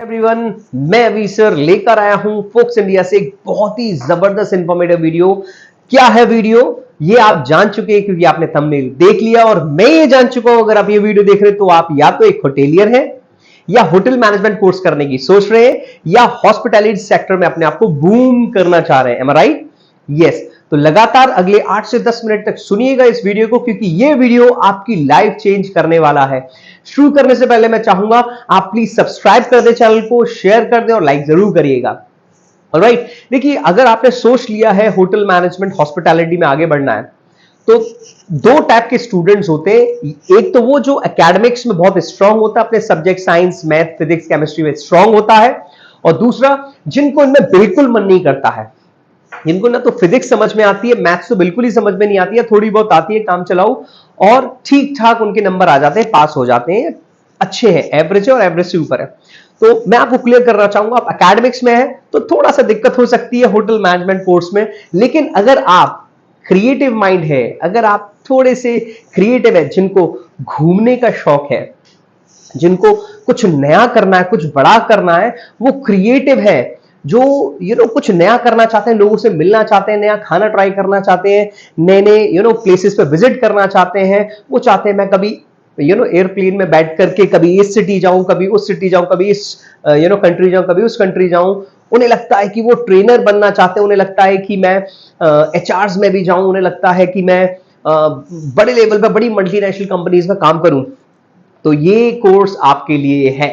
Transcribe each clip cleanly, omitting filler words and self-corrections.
Everyone, मैं अभी sir लेकर आया हूं फोक्स इंडिया से एक बहुत ही जबरदस्त इंफॉर्मेटिव वीडियो। क्या है वीडियो ये आप जान चुके हैं क्योंकि आपने थंबनेल देख लिया और मैं ये जान चुका हूं अगर आप ये वीडियो देख रहे हैं तो आप या तो एक होटेलियर हैं या होटल मैनेजमेंट कोर्स करने की सोच रहे हैं या हॉस्पिटैलिटी सेक्टर में अपने आप को बूम करना चाह रहे हैं। एम आई राइट? यस। तो लगातार अगले 8 से 10 मिनट तक सुनिएगा इस वीडियो को क्योंकि ये वीडियो आपकी लाइफ चेंज करने वाला है। शुरू करने से पहले मैं चाहूंगा आप प्लीज सब्सक्राइब कर दें चैनल को, शेयर कर दें और लाइक जरूर करिएगा। ऑलराइट, देखिए अगर आपने सोच लिया है होटल मैनेजमेंट हॉस्पिटैलिटी में आगे बढ़ना है तो दो टाइप के स्टूडेंट्स होते हैं। एक तो वो जो एकेडमिक्स में बहुत स्ट्रांग होता है, अपने subject science math physics chemistry में स्ट्रांग होता है, और दूसरा जिनको इनमें बिल्कुल मन नहीं करता है, जिनको ना तो फिजिक्स समझ में आती है, मैथ्स तो बिल्कुल ही समझ में नहीं आती है, थोड़ी बहुत आती है काम चलाओ और ठीक ठाक उनके नंबर आ जाते हैं, पास हो जाते हैं, अच्छे हैं, एवरेज है और एवरेज से ऊपर है। तो मैं आपको क्लियर करना चाहूंगा आप एकेडमिक्स में है तो थोड़ा सा दिक्कत हो सकती है होटल मैनेजमेंट कोर्स में, लेकिन अगर आप क्रिएटिव माइंड है, अगर आप थोड़े से क्रिएटिव है, जिनको घूमने का शौक है, जिनको कुछ नया करना है, कुछ बड़ा करना है, वो क्रिएटिव है, जो कुछ नया करना चाहते हैं, लोगों से मिलना चाहते हैं, नया खाना ट्राई करना चाहते हैं, नए नए प्लेसेस पे विजिट करना चाहते हैं, वो चाहते हैं मैं कभी एयरप्लेन में बैठ करके कभी इस सिटी जाऊं, कभी उस सिटी जाऊं, कभी इस कंट्री जाऊं, कभी उस कंट्री जाऊं। उन्हें लगता है कि वो ट्रेनर बनना चाहते हैं, उन्हें लगता है कि मैं एचआरस में भी जाऊं, उन्हें लगता है कि मैं बड़े लेवल पे बड़ी मल्टीनेशनल कंपनीज में काम करूं। तो ये कोर्स आपके लिए है।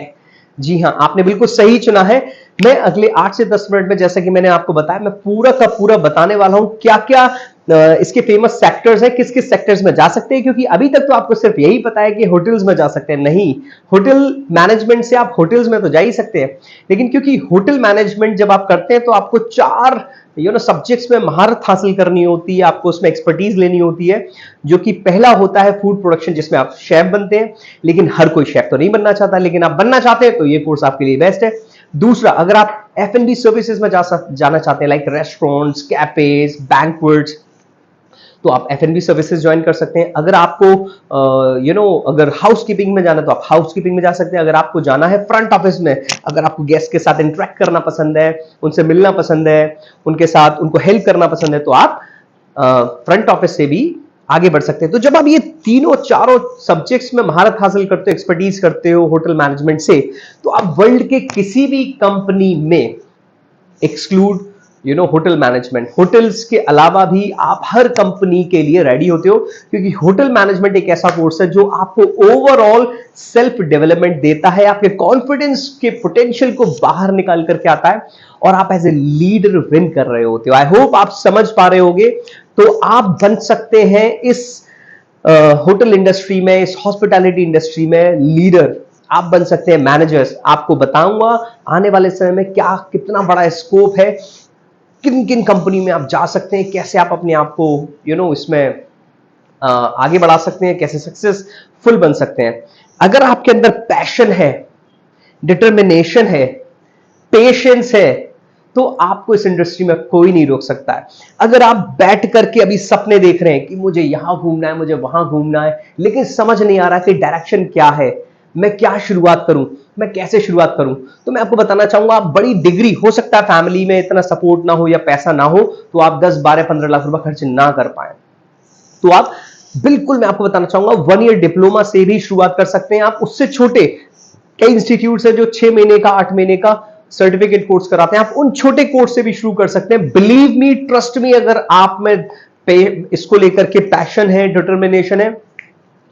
जी हां, आपने बिल्कुल सही चुना है। मैं अगले 8 से 10 मिनट में, जैसा कि मैंने आपको बताया, मैं पूरा का पूरा बताने वाला हूं क्या क्या इसके फेमस सेक्टर्स हैं, किस किस सेक्टर्स में जा सकते हैं, क्योंकि अभी तक तो आपको सिर्फ यही पता है कि होटल्स में जा सकते हैं। नहीं, होटल मैनेजमेंट से आप होटल्स में तो जा ही सकते हैं, लेकिन क्योंकि होटल मैनेजमेंट जब आप करते हैं तो आपको 4 सब्जेक्ट्स में महारत हासिल करनी होती है, आपको उसमें एक्सपर्टीज लेनी होती है, जो कि पहला होता है फूड प्रोडक्शन, जिसमें आप शेफ बनते हैं। लेकिन हर कोई शेफ तो नहीं बनना चाहता, लेकिन आप बनना चाहते हैं तो ये कोर्स आपके लिए बेस्ट है। दूसरा, अगर आप F&B सर्विसेज में जाना चाहते हैं, लाइक रेस्टोरेंट्स, कैफेज, बैंक्वेट्स, तो आप F&B सर्विसेज ज्वाइन कर सकते हैं। अगर आपको अगर हाउस कीपिंग में जाना है तो आप हाउस कीपिंग में जा सकते हैं। अगर आपको जाना है फ्रंट ऑफिस में, अगर आपको गेस्ट के साथ इंटरेक्ट करना पसंद है, उनसे मिलना पसंद है, उनके साथ उनको हेल्प करना पसंद है, तो आप फ्रंट ऑफिस से भी आगे बढ़ सकते हैं। तो जब आप ये तीनों चारों सब्जेक्ट्स में महारत हासिल करते हो, एक्सपर्टीज करते हो होटल मैनेजमेंट से, तो आप वर्ल्ड के किसी भी कंपनी में, एक्सक्लूड होटल मैनेजमेंट, होटल्स के अलावा भी आप हर कंपनी के लिए रेडी होते हो, क्योंकि होटल मैनेजमेंट एक ऐसा कोर्स है जो आपको ओवरऑल सेल्फ डेवलपमेंट देता है, आपके कॉन्फिडेंस के पोटेंशियल को बाहर निकाल करके आता है और आप एज ए लीडर विन कर रहे होते हो। आई होप आप समझ पा रहे होगे। तो आप बन सकते हैं इस होटल इंडस्ट्री में, इस हॉस्पिटैलिटी इंडस्ट्री में लीडर, आप बन सकते हैं मैनेजर्स। आपको बताऊंगा आने वाले समय में क्या कितना बड़ा स्कोप है, किन किन कंपनी में आप जा सकते हैं, कैसे आप अपने आप को इसमें आगे बढ़ा सकते हैं, कैसे सक्सेसफुल बन सकते हैं। अगर आपके अंदर पैशन है, डिटर्मिनेशन है, पेशेंस है, तो आपको इस इंडस्ट्री में कोई नहीं रोक सकता है। अगर आप बैठ करके अभी सपने देख रहे हैं कि मुझे यहां घूमना है, मुझे वहां घूमना है, लेकिन समझ नहीं आ रहा कि डायरेक्शन क्या है, मैं क्या शुरुआत करूं, मैं कैसे शुरुआत करूं, तो मैं आपको बताना चाहूंगा आप बड़ी डिग्री, हो सकता है फैमिली में इतना सपोर्ट ना हो या पैसा ना हो तो आप 10 12 15 लाख रुपए खर्च ना कर पाए, तो आप बिल्कुल, मैं आपको बताना चाहूंगा 1 ईयर डिप्लोमा से भी शुरुआत कर सकते हैं। आप उससे छोटे कई इंस्टीट्यूट है जो 6 महीने का 8 महीने का सर्टिफिकेट कोर्स कराते हैं, आप उन छोटे कोर्स से भी शुरू कर सकते हैं। बिलीव मी, ट्रस्ट मी, अगर आप में इसको लेकर के पैशन है, डिटर्मिनेशन है,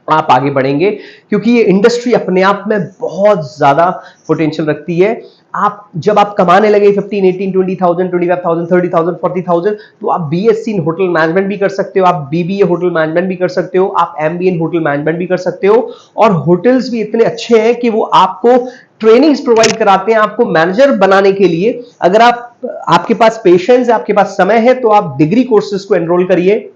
आप आगे बढ़ेंगे, क्योंकि ये इंडस्ट्री अपने आप में बहुत ज्यादा पोटेंशियल रखती है। आप जब आप कमाने लगे 15, 18, 20,000, 25,000, 30,000, 40,000, तो आप BSc इन होटल मैनेजमेंट भी कर सकते हो, आप BBA होटल मैनेजमेंट भी कर सकते हो, आप MBA इन होटल मैनेजमेंट भी कर सकते हो। और होटल्स भी इतने अच्छे हैं कि वो आपको ट्रेनिंग्स प्रोवाइड कराते हैं आपको मैनेजर बनाने के लिए। अगर आपके पास पेशेंस है, आपके पास समय है, तो आप डिग्री कोर्सेज को एनरोल करिए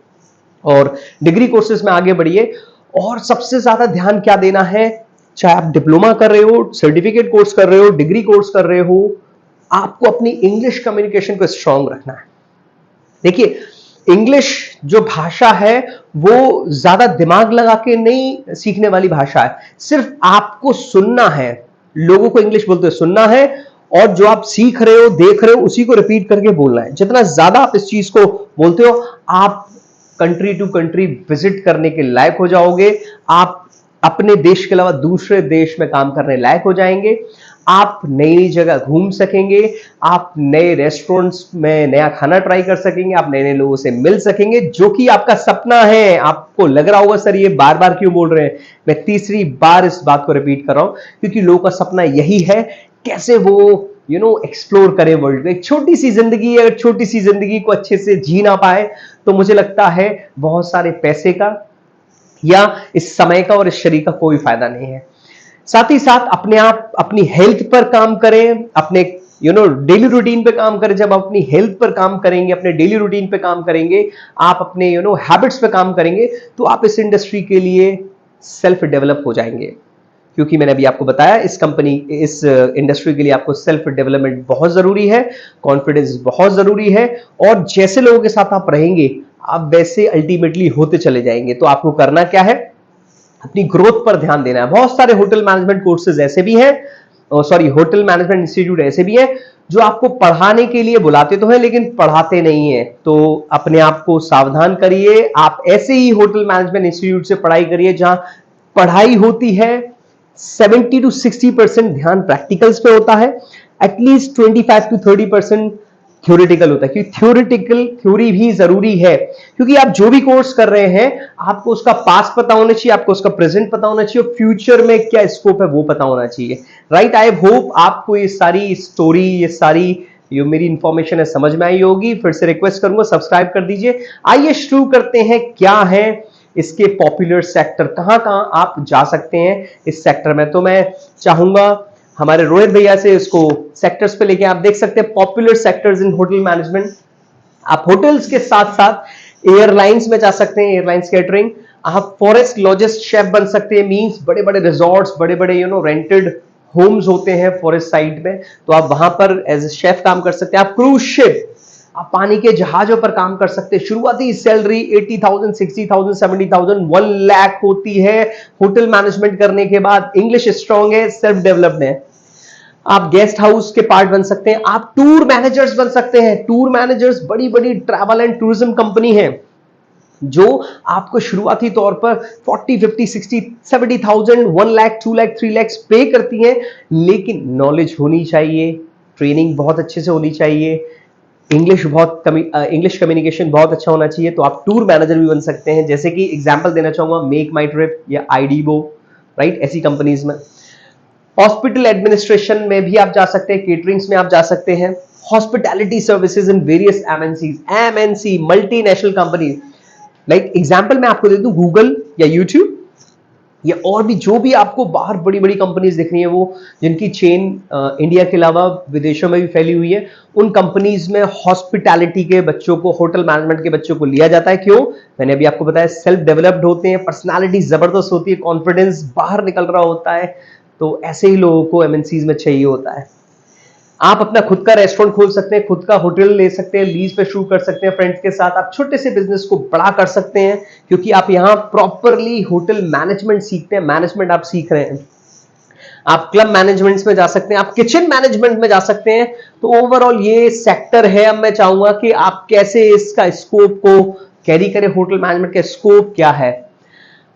और डिग्री कोर्सेज में आगे बढ़िए। और सबसे ज्यादा ध्यान क्या देना है, चाहे आप डिप्लोमा कर रहे हो, सर्टिफिकेट कोर्स कर रहे हो, डिग्री कोर्स कर रहे हो, आपको अपनी इंग्लिश कम्युनिकेशन को स्ट्रांग रखना है। देखिए, इंग्लिश जो भाषा है वो ज्यादा दिमाग लगा के नहीं सीखने वाली भाषा है, सिर्फ आपको सुनना है, लोगों को इंग्लिश बोलते हुए सुनना है, और जो आप सीख रहे हो, देख रहे हो, उसी को रिपीट करके बोलना है। जितना ज्यादा आप इस चीज को बोलते हो, आप कंट्री टू कंट्री विजिट करने के लायक हो जाओगे, आप अपने देश के अलावा दूसरे देश में काम करने लायक हो जाएंगे, आप नई नई जगह घूम सकेंगे, आप नए रेस्टोरेंट्स में नया खाना ट्राई कर सकेंगे, आप नए नए लोगों से मिल सकेंगे, जो कि आपका सपना है। आपको लग रहा होगा सर ये बार बार क्यों बोल रहे हैं, मैं तीसरी बार इस बात को रिपीट कर रहा हूं, क्योंकि लोगों का सपना यही है, कैसे वो एक्सप्लोर करें वर्ल्ड में। एक छोटी सी जिंदगी, अगर छोटी सी जिंदगी को अच्छे से जी ना पाए, तो मुझे लगता है बहुत सारे पैसे का या इस समय का और इस शरीर का कोई फायदा नहीं है। साथ ही साथ अपने आप अपनी हेल्थ पर काम करें, अपने डेली रूटीन पे काम करें। जब आप अपनी हेल्थ पर काम करेंगे, अपने डेली रूटीन पे काम करेंगे, आप अपने हैबिट्स पे काम करेंगे, तो आप इस इंडस्ट्री के लिए सेल्फ डेवलप हो जाएंगे। क्योंकि मैंने अभी आपको बताया, इस इंडस्ट्री के लिए आपको सेल्फ डेवलपमेंट बहुत जरूरी है, कॉन्फिडेंस बहुत जरूरी है, और जैसे लोगों के साथ आप रहेंगे, आप वैसे अल्टीमेटली होते चले जाएंगे। तो आपको करना क्या है, अपनी ग्रोथ पर ध्यान देना है। बहुत सारे होटल मैनेजमेंट कोर्सेज ऐसे भी हैं, होटल मैनेजमेंट इंस्टीट्यूट ऐसे भी हैं, जो आपको पढ़ाने के लिए बुलाते तो हैं, लेकिन पढ़ाते नहीं है। तो अपने आप को सावधान करिए, आप ऐसे ही होटल मैनेजमेंट इंस्टीट्यूट से पढ़ाई करिए जहां पढ़ाई होती है 70 to 60% ध्यान प्रैक्टिकल्स पे होता है, एटलीस्ट 25 to 30% थ्योरेटिकल होता है। क्योंकि थ्योरी भी जरूरी है, क्योंकि आप जो भी कोर्स कर रहे हैं, आपको उसका पास्ट पता होना चाहिए, आपको उसका प्रेजेंट पता होना चाहिए, और फ्यूचर में क्या स्कोप है वो पता होना चाहिए। राइट, आई होप आपको ये सारी स्टोरी, ये सारी जो मेरी इंफॉर्मेशन है समझ में आई होगी। फिर से रिक्वेस्ट करूंगा, सब्सक्राइब कर दीजिए। आइए शुरू करते हैं, क्या है इसके पॉपुलर सेक्टर, कहां कहां आप जा सकते हैं इस सेक्टर में। तो मैं चाहूंगा हमारे रोहित भैया से इसको सेक्टर्स पे लेके, आप देख सकते हैं popular sectors in hotel management. आप होटल्स के साथ साथ एयरलाइंस में जा सकते हैं, एयरलाइंस कैटरिंग। आप फॉरेस्ट लॉजिस्ट शेफ बन सकते हैं, मींस बड़े बड़े रिजॉर्ट्स, बड़े बड़े रेंटेड होम्स होते हैं फॉरेस्ट साइड में, तो आप वहां पर एज ए शेफ काम कर सकते हैं। आप क्रूज शिप, आप पानी के जहाजों पर काम कर सकते हैं। शुरुआती सैलरी 80,000, 60,000, 70,000, 1 लाख होती है होटल मैनेजमेंट करने के बाद। इंग्लिश स्ट्रांग है, सेल्फ डेवलप्ड है। आप गेस्ट हाउस के पार्ट बन सकते हैं, आप टूर मैनेजर्स बन सकते हैं। टूर मैनेजर्स बड़ी बड़ी ट्रैवल एंड टूरिज्म कंपनी है, जो आपको शुरुआती तौर पर 40, 50, 60, 70,000, 1 लाख, 2 लाख, 3 लाख पे करती हैं। लेकिन नॉलेज होनी चाहिए, ट्रेनिंग बहुत अच्छे से होनी चाहिए, इंग्लिश कम्युनिकेशन बहुत अच्छा होना चाहिए। तो आप टूर मैनेजर भी बन सकते हैं। जैसे कि एग्जांपल देना चाहूंगा, मेक माई ट्रिप या आईडीबो, राइट, ऐसी कंपनीज में। हॉस्पिटल एडमिनिस्ट्रेशन में भी आप जा सकते हैं, केटरिंग्स में आप जा सकते हैं, hospitality services in various MNC multinational company. Like example मैं आपको दे दूं, गूगल या यूट्यूब या और भी जो भी आपको बाहर बड़ी बड़ी कंपनीज दिख रही है, वो जिनकी चेन इंडिया के अलावा विदेशों में भी फैली हुई है, उन कंपनीज में हॉस्पिटैलिटी के बच्चों को, होटल मैनेजमेंट के बच्चों को लिया जाता है। क्यों? मैंने अभी आपको बताया, सेल्फ डेवलप्ड होते हैं, पर्सनालिटी जबरदस्त होती है, कॉन्फिडेंस बाहर निकल रहा होता है। तो ऐसे ही लोगों को एमएनसीज में चाहिए होता है। आप अपना खुद का रेस्टोरेंट खोल सकते हैं, खुद का होटल ले सकते हैं, लीज पे शुरू कर सकते हैं फ्रेंड्स के साथ। आप छोटे से बिजनेस को बड़ा कर सकते हैं, क्योंकि आप यहां प्रॉपरली होटल मैनेजमेंट सीखते हैं, मैनेजमेंट आप सीख रहे हैं। आप क्लब मैनेजमेंट में जा सकते हैं, आप किचन मैनेजमेंट में जा सकते हैं। तो ओवरऑल ये सेक्टर है। अब मैं चाहूंगा कि आप कैसे इसका स्कोप को कैरी करें, होटल मैनेजमेंट का स्कोप क्या है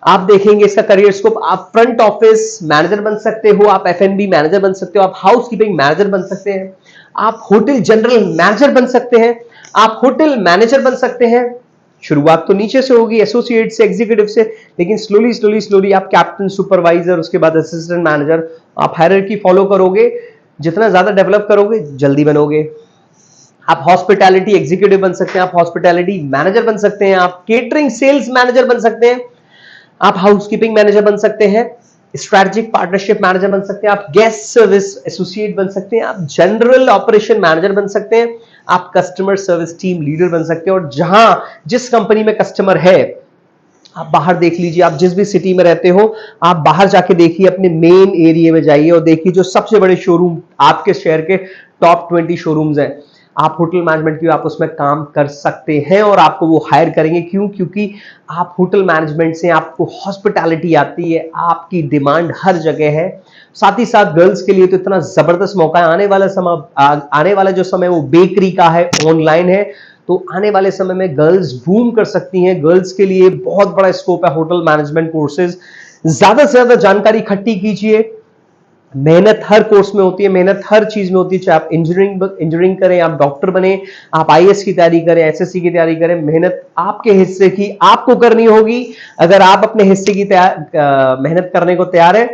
आप देखेंगे। इसका करियर स्कोप, आप फ्रंट ऑफिस मैनेजर बन सकते हो, आप एफएनबी मैनेजर बन सकते हो, आप हाउस कीपिंग मैनेजर बन सकते हैं, आप होटल जनरल मैनेजर बन सकते हैं, आप होटल मैनेजर बन सकते हैं। शुरुआत तो नीचे से होगी, एसोसिएट से, एग्जीक्यूटिव से, लेकिन स्लोली आप कैप्टन, सुपरवाइजर, उसके बाद असिस्टेंट मैनेजर, आप हायरार्की फॉलो करोगे। जितना ज्यादा डेवलप करोगे, जल्दी बनोगे। आप हॉस्पिटैलिटी एग्जीक्यूटिव बन सकते हैं, आप हॉस्पिटैलिटी मैनेजर बन सकते हैं, आप केटरिंग सेल्स मैनेजर बन सकते हैं, आप हाउसकीपिंग मैनेजर बन सकते हैं, स्ट्रेटेजिक पार्टनरशिप मैनेजर बन सकते हैं, आप गेस्ट सर्विस एसोसिएट बन सकते हैं, आप जनरल ऑपरेशन मैनेजर बन सकते हैं, आप कस्टमर सर्विस टीम लीडर बन सकते हैं। और जहां जिस कंपनी में कस्टमर है, आप बाहर देख लीजिए, आप जिस भी सिटी में रहते हो, आप बाहर जाके देखिए, अपने मेन एरिया में जाइए और देखिए जो सबसे बड़े शोरूम आपके शहर के टॉप 20 शोरूम्स हैं, आप होटल मैनेजमेंट की आप उसमें काम कर सकते हैं और आपको वो हायर करेंगे। क्यों? क्योंकि आप होटल मैनेजमेंट से, आपको हॉस्पिटैलिटी आती है, आपकी डिमांड हर जगह है। साथ ही साथ गर्ल्स के लिए तो इतना जबरदस्त मौका है। आने वाला जो समय वो बेकरी का है, ऑनलाइन है, तो आने वाले समय में गर्ल्स बूम कर सकती हैं। गर्ल्स के लिए बहुत बड़ा स्कोप है होटल मैनेजमेंट कोर्सेज। ज्यादा से ज्यादा जानकारी इकट्ठी कीजिए। मेहनत हर कोर्स में होती है, मेहनत हर चीज में होती है, चाहे आप इंजीनियरिंग करें, आप डॉक्टर बने, आप आईएएस की तैयारी करें, एसएससी की तैयारी करें, मेहनत आपके हिस्से की आपको करनी होगी। अगर आप अपने हिस्से की मेहनत करने को तैयार है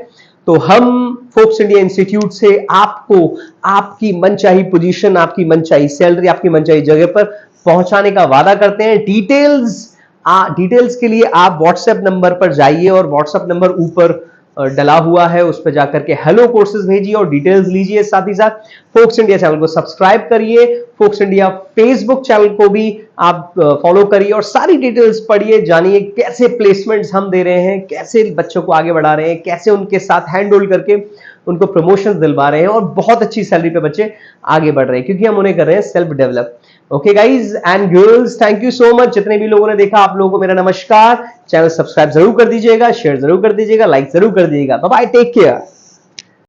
तो हम फोक्स इंडिया इंस्टीट्यूट से आपको आपकी मनचाही पोजीशन, आपकी मनचाही सैलरी, आपकी मनचाही जगह पर पहुंचाने का वादा करते हैं। डिटेल्स के लिए आप व्हाट्सएप नंबर पर जाइए और व्हाट्सएप नंबर ऊपर डला हुआ है, उस पर जाकर के हेलो कोर्सेज भेजिए और डिटेल्स लीजिए। साथ ही साथ फोक्स इंडिया चैनल को सब्सक्राइब करिए, फोक्स इंडिया फेसबुक चैनल को भी आप फॉलो करिए और सारी डिटेल्स पढ़िए, जानिए कैसे प्लेसमेंट्स हम दे रहे हैं, कैसे बच्चों को आगे बढ़ा रहे हैं, कैसे उनके साथ हैंड होल्ड करके उनको प्रमोशन दिलवा रहे हैं और बहुत अच्छी सैलरी पे बच्चे आगे बढ़ रहे हैं, क्योंकि हम उन्हें कर रहे हैं self develop. Okay guys and girls, thank you so much. जितने भी लोगों ने देखा, आप लोगों को मेरा नमस्कार। चैनल सब्सक्राइब जरूर कर दीजिएगा, शेयर जरूर कर दीजिएगा, लाइक जरूर कर दीजिएगा। Bye bye, take care.